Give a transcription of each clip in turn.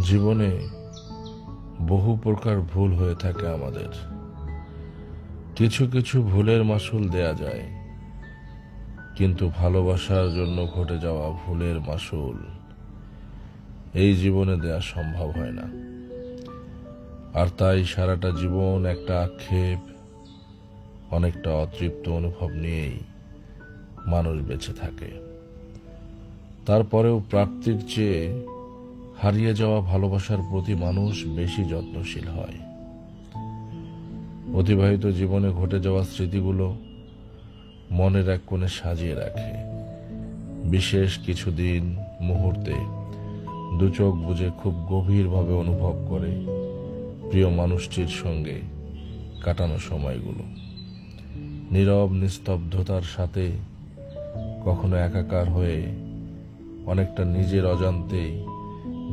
জীবনে বহু প্রকার ভুল হয়ে থাকে আমাদের। কিছু কিছু ভুলের মাসুল দেয়া যায়, কিন্তু ভালোবাসার জন্য ঘটে যাওয়া ভুলের মাসুল এই জীবনে দেয়া সম্ভব হয় না। আর তাই সারাটা জীবন একটা আক্ষেপ, অনেকটা অতৃপ্ত অনুভব নিয়েই মানুষ বেঁচে থাকে। তারপরেও প্রাপ্তির চেয়ে হারিয়ে যাওয়া ভালোবাসার প্রতি মানুষ বেশি যত্নশীল হয়। অতিবাহিত জীবনে ঘটে যাওয়া স্মৃতিগুলো মনের এক কোণে সাজিয়ে রাখে। বিশেষ কিছু দিন, মুহূর্তে দু চোখ বুজে খুব গভীরভাবে অনুভব করে প্রিয় মানুষটির সঙ্গে কাটানো সময়গুলো। নীরব নিস্তব্ধতার সাথে কখনো একাকার হয়ে অনেকটা নিজের অজান্তেই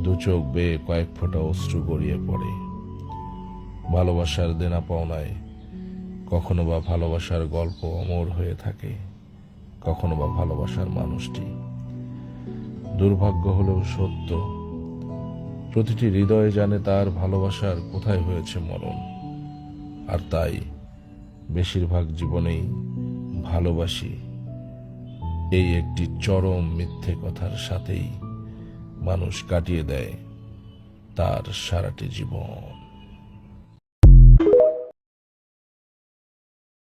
দু চোখ বেয়ে কয়েক ফোঁটা অশ্রু গড়িয়ে পড়ে। ভালোবাসার দেনা পাওনায় কখনো বা ভালোবাসার গল্প অমর হয়ে থাকে, কখনো বা ভালোবাসার মানুষটি। দুর্ভাগ্য হলেও সত্য, প্রতিটি হৃদয় জানে তার ভালোবাসার কোথায় হয়েছে মরণ। আর তাই বেশিরভাগ জীবনেই ভালোবাসি এই একটি চরম মিথ্যে কথার সাথেই মানুষ কাটিয়ে দেয় তার সারাটি জীবন।